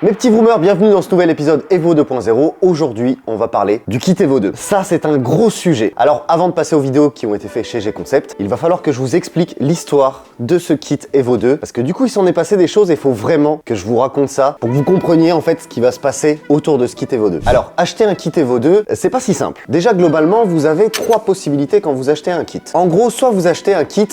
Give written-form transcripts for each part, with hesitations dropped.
Mes petits vroomers, bienvenue dans ce nouvel épisode Evo 2.0. Aujourd'hui, on va parler du kit Evo 2. Ça, c'est un gros sujet. Alors, avant de passer aux vidéos qui ont été faites chez G-Concept, il va falloir que je vous explique l'histoire de ce kit Evo 2. Parce que du coup, il s'en est passé des choses et il faut vraiment que je vous raconte ça pour que vous compreniez en fait ce qui va se passer autour de ce kit Evo 2. Alors, acheter un kit Evo 2, c'est pas si simple. Déjà, globalement, vous avez trois possibilités quand vous achetez un kit. En gros, soit vous achetez un kit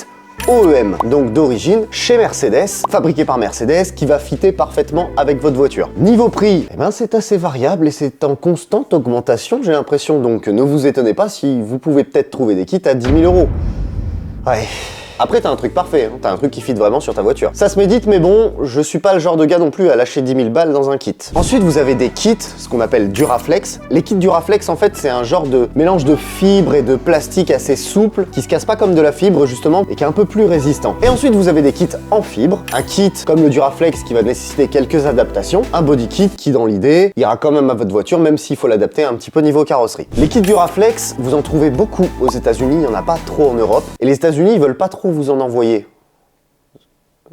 OEM, donc d'origine, chez Mercedes, fabriqué par Mercedes, qui va fitter parfaitement avec votre voiture. Niveau prix, eh ben c'est assez variable et c'est en constante augmentation, j'ai l'impression, donc ne vous étonnez pas si vous pouvez peut-être trouver des kits à 10 000 €. Ouais. Après, t'as un truc parfait, hein. T'as un truc qui fit vraiment sur ta voiture. Ça se médite, mais bon, je suis pas le genre de gars non plus à lâcher 10 000 balles dans un kit. Ensuite, vous avez des kits, ce qu'on appelle Duraflex. Les kits Duraflex, en fait, c'est un genre de mélange de fibres et de plastique assez souple, qui se casse pas comme de la fibre, justement, et qui est un peu plus résistant. Et ensuite, vous avez des kits en fibre. Un kit comme le Duraflex qui va nécessiter quelques adaptations. Un body kit qui, dans l'idée, ira quand même à votre voiture, même s'il faut l'adapter un petit peu niveau carrosserie. Les kits Duraflex, vous en trouvez beaucoup aux États-Unis, il y en a pas trop en Europe. Et les États-Unis, ils veulent pas trop vous en envoyer.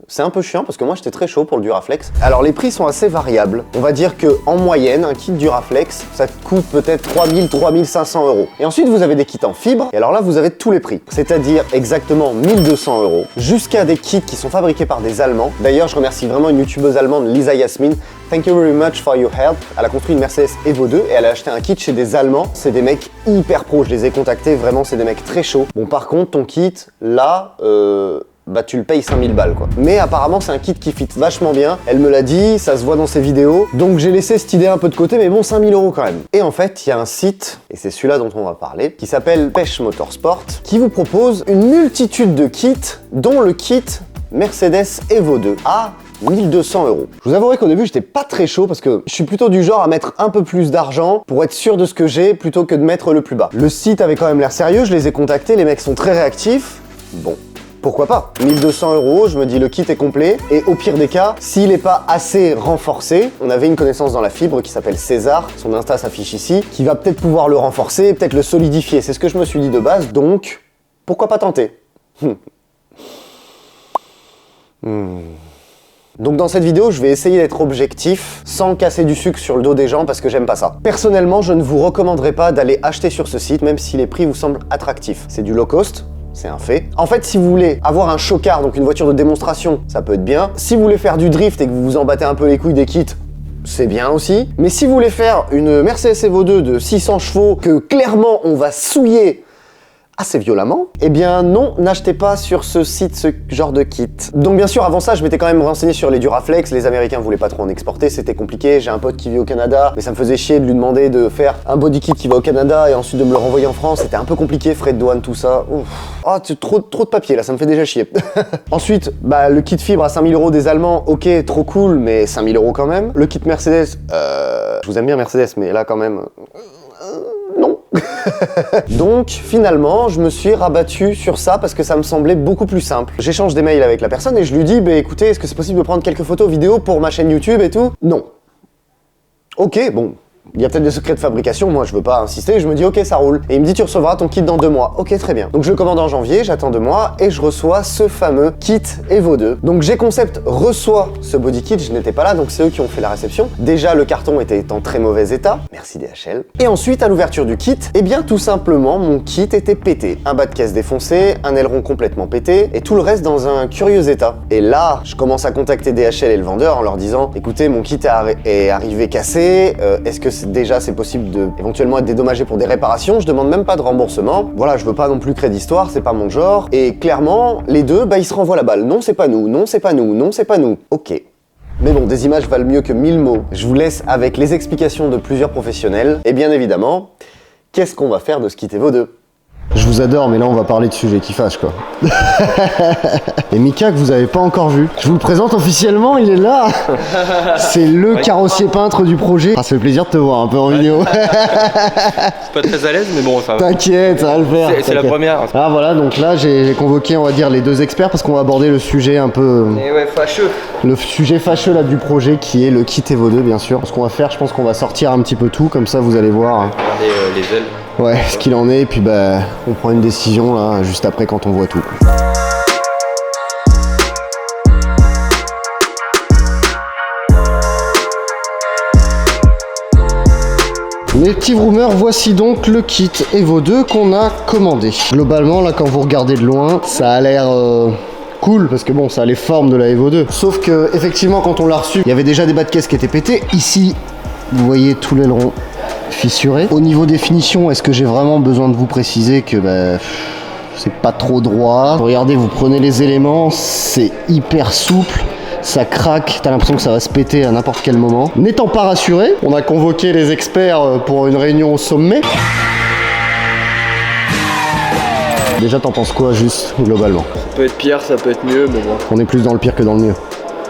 C'est un peu chiant parce que moi j'étais très chaud pour le Duraflex. Alors les prix sont assez variables. On va dire que en moyenne, un kit Duraflex, ça coûte peut-être 3 000, 3 500 €. Et ensuite vous avez des kits en fibre, et alors là vous avez tous les prix. C'est-à-dire exactement 1 200 €, jusqu'à des kits qui sont fabriqués par des Allemands. D'ailleurs je remercie vraiment une youtubeuse allemande, Lisa Yasmin. Thank you very much for your help. Elle a construit une Mercedes Evo 2 et elle a acheté un kit chez des Allemands. C'est des mecs hyper pros, je les ai contactés, vraiment c'est des mecs très chauds. Bon par contre ton kit, là, bah tu le payes 5000 balles quoi. Mais apparemment c'est un kit qui fit vachement bien, elle me l'a dit, ça se voit dans ses vidéos, donc j'ai laissé cette idée un peu de côté, mais bon 5000 € quand même. Et en fait il y a un site, et c'est celui-là dont on va parler, qui s'appelle Pêche Motorsport, qui vous propose une multitude de kits, dont le kit Mercedes Evo 2 à 1 200 €. Je vous avouerai qu'au début j'étais pas très chaud parce que je suis plutôt du genre à mettre un peu plus d'argent pour être sûr de ce que j'ai plutôt que de mettre le plus bas. Le site avait quand même l'air sérieux, je les ai contactés, les mecs sont très réactifs, bon. Pourquoi pas? 1 200 €, je me dis le kit est complet, et au pire des cas, s'il n'est pas assez renforcé, on avait une connaissance dans la fibre qui s'appelle César, son Insta s'affiche ici, qui va peut-être pouvoir le renforcer, peut-être le solidifier, c'est ce que je me suis dit de base, donc pourquoi pas tenter? Donc dans cette vidéo, je vais essayer d'être objectif, sans casser du sucre sur le dos des gens parce que j'aime pas ça. Personnellement, je ne vous recommanderais pas d'aller acheter sur ce site, même si les prix vous semblent attractifs. C'est du low cost. C'est un fait. En fait, si vous voulez avoir un chocard, donc une voiture de démonstration, ça peut être bien. Si vous voulez faire du drift et que vous vous en battez un peu les couilles des kits, c'est bien aussi. Mais si vous voulez faire une Mercedes Evo 2 de 600 chevaux que clairement on va souiller assez violemment, eh bien non, n'achetez pas sur ce site ce genre de kit. Donc bien sûr, avant ça, je m'étais quand même renseigné sur les Duraflex, les Américains voulaient pas trop en exporter, c'était compliqué, j'ai un pote qui vit au Canada, mais ça me faisait chier de lui demander de faire un body kit qui va au Canada et ensuite de me le renvoyer en France, c'était un peu compliqué, frais de douane, tout ça. Ouf. Oh, trop de papier là, ça me fait déjà chier. Ensuite, bah le kit fibre à 5000 € des Allemands, ok, trop cool, mais 5000 € quand même. Le kit Mercedes, je vous aime bien Mercedes, mais là quand même... non. Donc finalement je me suis rabattu sur ça parce que ça me semblait beaucoup plus simple. J'échange des mails avec la personne et je lui dis bah écoutez, est-ce que c'est possible de prendre quelques photos vidéo pour ma chaîne YouTube et tout? Non. Ok, bon. Il y a peut-être des secrets de fabrication, moi je veux pas insister, je me dis ok ça roule. Et il me dit tu recevras ton kit dans 2 mois. Ok très bien. Donc je le commande en janvier, j'attends 2 mois et je reçois ce fameux kit Evo 2. Donc G-Concept reçoit ce body kit, je n'étais pas là donc c'est eux qui ont fait la réception. Déjà le carton était en très mauvais état, merci DHL. Et ensuite à l'ouverture du kit, eh bien tout simplement mon kit était pété. Un bas de caisse défoncé, un aileron complètement pété et tout le reste dans un curieux état. Et là je commence à contacter DHL et le vendeur en leur disant écoutez mon kit est arrivé cassé, est-ce que déjà c'est possible de éventuellement être dédommagé pour des réparations, je demande même pas de remboursement. Voilà, je veux pas non plus créer d'histoire, c'est pas mon genre. Et clairement, les deux, bah ils se renvoient la balle. Non, c'est pas nous, non, c'est pas nous, non, c'est pas nous. Ok. Mais bon, des images valent mieux que 1000 mots. Je vous laisse avec les explications de plusieurs professionnels. Et bien évidemment, qu'est-ce qu'on va faire de ce kit Evo 2? Je vous adore, mais là on va parler de sujets qui fâchent quoi. Et Mika que vous avez pas encore vu, je vous le présente officiellement, il est là. C'est le carrossier peintre du projet. Ah, ça fait plaisir de te voir un peu en vidéo. Je suis pas très à l'aise, mais bon, ça va. T'inquiète, ça va le faire. C'est la première. Ah voilà, donc là j'ai convoqué on va dire les deux experts parce qu'on va aborder le sujet un peu... Et ouais, fâcheux. Le sujet fâcheux là du projet qui est le kit Evo 2 bien sûr. Ce qu'on va faire, je pense qu'on va sortir un petit peu tout, comme ça vous allez voir. Regardez les ailes. Ouais, ce qu'il en est, et puis bah on prend une décision là juste après quand on voit tout. Mes petits vroomers, voici donc le kit Evo 2 qu'on a commandé. Globalement, là, quand vous regardez de loin, ça a l'air cool parce que bon, ça a les formes de la Evo 2. Sauf que, effectivement, quand on l'a reçu, il y avait déjà des bas de caisse qui étaient pétés. Ici, vous voyez tout l'aileron fissuré. Au niveau définition, est-ce que j'ai vraiment besoin de vous préciser que c'est pas trop droit? Regardez, vous prenez les éléments, c'est hyper souple. Ça craque, t'as l'impression que ça va se péter à n'importe quel moment. N'étant pas rassuré, on a convoqué les experts pour une réunion au sommet. Déjà, t'en penses quoi, juste, globalement? Ça peut être pire, ça peut être mieux, mais bon. On est plus dans le pire que dans le mieux.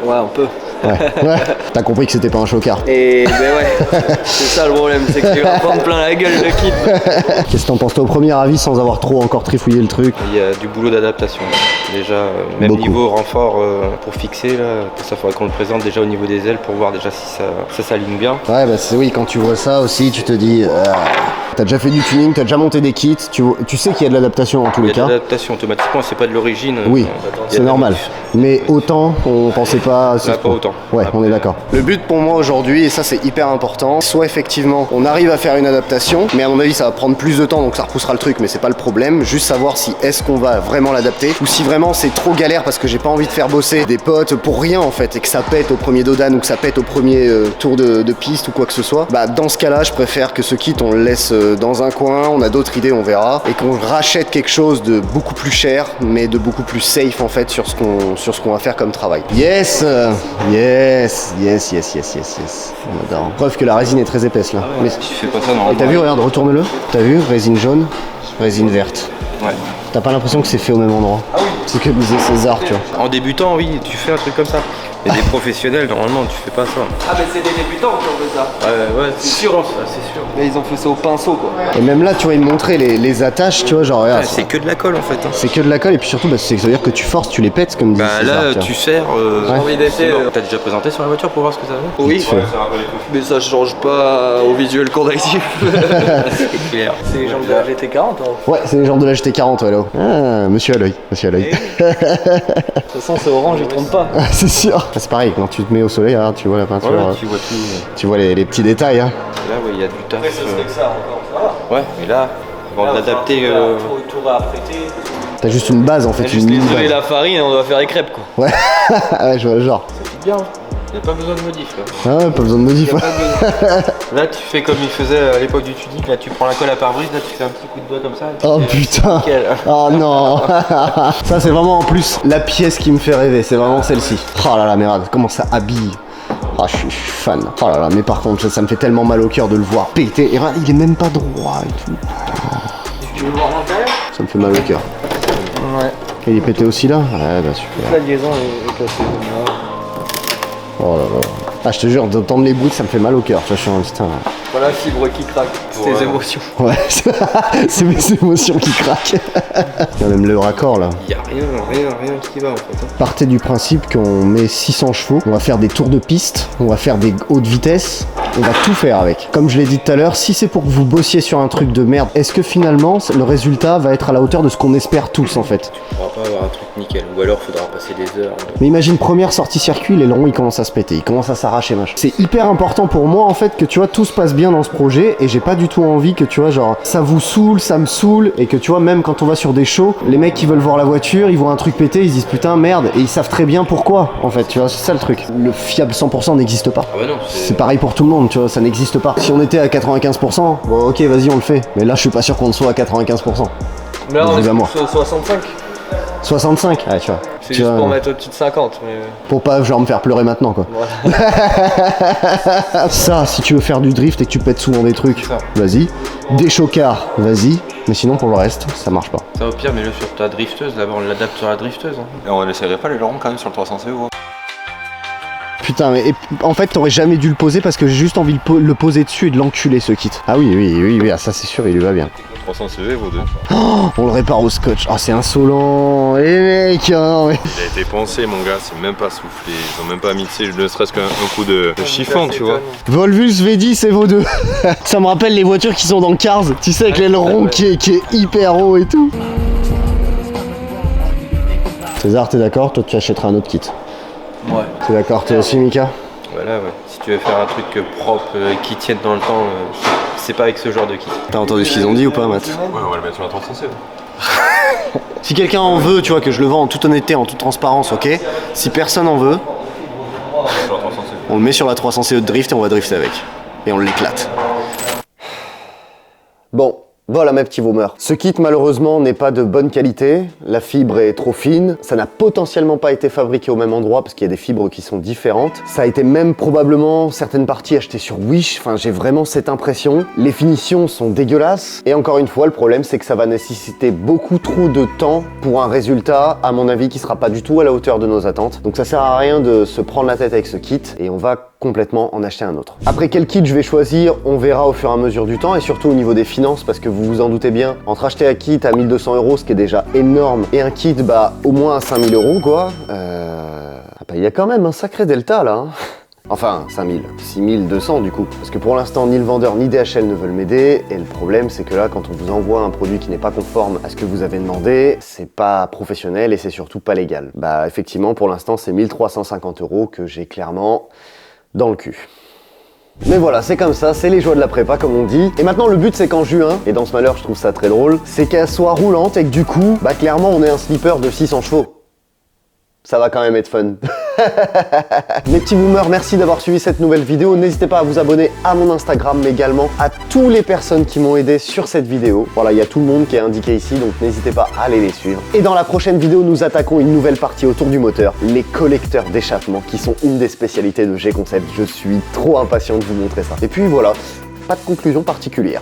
Ouais, un peu. Ouais. T'as compris que c'était pas un chocard. Et ben ouais, c'est ça le problème, c'est que tu vas prendre plein la gueule le kit. Qu'est-ce que t'en penses toi au premier avis sans avoir trop encore trifouillé le truc? Il y a du boulot d'adaptation. Déjà, même Beaucoup. niveau renfort pour fixer, là, ça faudrait qu'on le présente déjà au niveau des ailes pour voir déjà si ça s'aligne bien. Ouais, bah oui, quand tu vois ça aussi, tu te dis... T'as déjà fait du tuning, t'as déjà monté des kits, tu sais qu'il y a de l'adaptation en tous les Il y a cas. de l'adaptation automatiquement, c'est pas de l'origine. Oui, Il y c'est a normal. Mais Oui. autant, on pensait pas... Là, pas autant. Ouais, Après, on est d'accord. Le but pour moi aujourd'hui, et ça c'est hyper important, soit effectivement on arrive à faire une adaptation, mais à mon avis ça va prendre plus de temps donc ça repoussera le truc, mais c'est pas le problème. Juste savoir si est-ce qu'on va vraiment l'adapter ou si vraiment c'est trop galère parce que j'ai pas envie de faire bosser des potes pour rien en fait et que ça pète au premier dodan ou que ça pète au premier tour de piste ou quoi que ce soit. Bah dans ce cas-là, je préfère que ce kit on le laisse dans un coin, on a d'autres idées, on verra, et qu'on rachète quelque chose de beaucoup plus cher mais de beaucoup plus safe en fait sur ce qu'on va faire comme travail. Yes, yes. On adore. Preuve que la résine est très épaisse là. Mais... Tu fais pas ça Et normalement. t'as vu, regarde, retourne-le. T'as vu, résine jaune, résine verte. Ouais. T'as pas l'impression que c'est fait au même endroit. Ah oui. C'est que disait César, tu vois. En débutant, oui, tu fais un truc comme ça. Mais des professionnels, normalement, tu fais pas ça. Ah mais c'est des débutants qui ont fait ça. Ouais, c'est sûr, c'est sûr. Mais ils ont fait ça au pinceau quoi. Et même là, tu vois, il me montrait les attaches, tu vois, genre, regarde. Ouais, c'est que de la colle en fait. Hein. C'est que de la colle, et puis surtout, bah, ça veut dire que tu forces, tu les pètes, comme disait Bah César. là, tu vois. tu sers. Ouais. Envie d'essayer. T'as déjà présenté sur la voiture pour voir ce que ça vaut? Oui, fait. mais ça change pas au visuel qu'on a ici. C'est clair. C'est les gens de la GT40 hein. Ouais, c'est les gens de la GT40, ouais, là. Ah, monsieur à l'œil, monsieur à l'œil. De toute façon c'est orange, ils trompent pas. Ah, c'est sûr. C'est pareil, quand tu te mets au soleil, regarde, tu vois la peinture, Ouais, tu vois tout. tu vois les petits détails. Hein. Là, ouais, il y a du taf. Après ça serait que ça encore, ça va. Ouais, mais là, avant de l'adapter. Faut tout réapprêter. T'as juste une base en fait, Juste une les mini œufs et base. la farine et on doit faire les crêpes quoi. Ouais, ouais, je vois le genre. Bien. Il n'y a pas besoin de modif là. Ah ouais, pas besoin de modif. Ouais. Là, tu fais comme il faisait à l'époque du tuning. Là, tu prends la colle à pare-brise. Là, tu fais un petit coup de doigt comme ça. et puis Oh c'est putain. nickel. Oh non. Ça c'est vraiment en plus la pièce qui me fait rêver, c'est vraiment celle-ci. Oh là là, merde, comment ça habille. Ah, je suis fan. Oh là là, mais par contre, ça me fait tellement mal au cœur de le voir péter. Et regarde, il est même pas droit et tout. Tu veux voir l'intérieur? Ça me fait mal au cœur. Ouais. Et il est pété aussi là? Ouais, bah super. La liaison est cassée. Oh là là. Ah, je te jure, d'entendre les bruits, ça me fait mal au cœur. Tu vois, je suis en putain. Voilà, fibre qui craque, c'est Ouais. tes émotions. Ouais, c'est mes émotions qui craquent. Il y a même le raccord là. Il n'y a rien qui va en fait. Hein. Partez du principe qu'on met 600 chevaux, on va faire des tours de piste, on va faire des hautes vitesses, on va tout faire avec. Comme je l'ai dit tout à l'heure, si c'est pour que vous bossiez sur un truc de merde, est-ce que finalement le résultat va être à la hauteur de ce qu'on espère tous en fait? On pourra pas avoir un truc nickel. Ou alors, il faudra passer des heures. Mais imagine première sortie circuit, l'aileron il commence à se péter, il commence à s'arracher machin. C'est hyper important pour moi en fait que tu vois tout se passe bien dans ce projet et j'ai pas du tout envie que tu vois genre ça vous saoule, ça me saoule et que tu vois même quand on va sur des shows, les mecs qui veulent voir la voiture, ils voient un truc péter, ils se disent putain merde et ils savent très bien pourquoi en fait, tu vois, c'est ça le truc. Le fiable 100% n'existe pas. Ah bah non, C'est pareil pour tout le monde, tu vois, ça n'existe pas. Si on était à 95%, bon ok vas-y on le fait. Mais là je suis pas sûr qu'on soit à 95%. Mais là, on Vous est amours. plus au 65. 65, ah tu vois. C'est Tu juste vois, pour mettre au-dessus de 50. Mais... pour pas genre me faire pleurer maintenant quoi. Voilà. Ça, si tu veux faire du drift et que tu pètes souvent des trucs, Ça. vas-y. Des chocards, vas-y. Mais sinon pour le reste, ça marche pas. Ça au pire, mais le sur ta drifteuse, d'abord on l'adapte sur la drifteuse. Hein. Et on n'essayerait pas les lorons quand même sur le 300 CO. Putain, mais en fait t'aurais jamais dû le poser parce que j'ai juste envie de le poser dessus et de l'enculer ce kit. Ah oui, ah, ça c'est sûr, il lui va bien. 300 CV vaut 2. On le répare au scotch. Ah c'est insolent. Eh mec, non, mais... Il a été poncé mon gars, c'est même pas soufflé. Ils ont même pas mixé, ne serait-ce qu'un coup de chiffon, tu vois. Volvus V10 et Evo 2. Ça me rappelle les voitures qui sont dans Cars, tu sais, avec l'aileron qui est hyper haut et tout. César, t'es d'accord? Toi tu achèteras un autre kit. Ouais. T'es d'accord toi aussi Mika? Voilà, ouais. Si tu veux faire un truc propre, qui tienne dans le temps, c'est pas avec ce genre de kit. T'as entendu ce qu'ils ont dit ou pas, Matt? Ouais, on va le mettre sur la 316. Si quelqu'un en veut, tu vois, que je le vends en toute honnêteté, en toute transparence, ok. Si personne en veut, Sur la 316. on le met sur la 300 CE de drift et on va drifter avec. Et on l'éclate. Bon. Voilà mes petits boomers. Ce kit malheureusement n'est pas de bonne qualité, la fibre est trop fine, ça n'a potentiellement pas été fabriqué au même endroit parce qu'il y a des fibres qui sont différentes. Ça a été même probablement certaines parties achetées sur Wish, enfin j'ai vraiment cette impression. Les finitions sont dégueulasses et encore une fois le problème c'est que ça va nécessiter beaucoup trop de temps pour un résultat à mon avis qui sera pas du tout à la hauteur de nos attentes. Donc ça sert à rien de se prendre la tête avec ce kit et on va complètement en acheter un autre. Après quel kit je vais choisir, on verra au fur et à mesure du temps et surtout au niveau des finances parce que vous vous en doutez bien, entre acheter un kit à 1200 €, ce qui est déjà énorme, et un kit bah au moins à 5000 € quoi, bah, il y a quand même un sacré delta là. Hein. Enfin, 5000, 6200 du coup. Parce que pour l'instant, ni le vendeur ni DHL ne veulent m'aider. Et le problème, c'est que là, quand on vous envoie un produit qui n'est pas conforme à ce que vous avez demandé, c'est pas professionnel et c'est surtout pas légal. Bah effectivement, pour l'instant, c'est 1350 € que j'ai clairement dans le cul. Mais voilà, c'est comme ça, c'est les joies de la prépa comme on dit. Et maintenant le but c'est qu'en juin, et dans ce malheur je trouve ça très drôle, c'est qu'elle soit roulante et que du coup, bah clairement on ait un slipper de 600 chevaux. Ça va quand même être fun. Mes petits boomers, merci d'avoir suivi cette nouvelle vidéo. N'hésitez pas à vous abonner à mon Instagram, mais également à toutes les personnes qui m'ont aidé sur cette vidéo. Voilà, il y a tout le monde qui est indiqué ici, donc n'hésitez pas à aller les suivre. Et dans la prochaine vidéo, nous attaquons une nouvelle partie autour du moteur, les collecteurs d'échappement, qui sont une des spécialités de G-Concept. Je suis trop impatient de vous montrer ça. Et puis voilà, pas de conclusion particulière.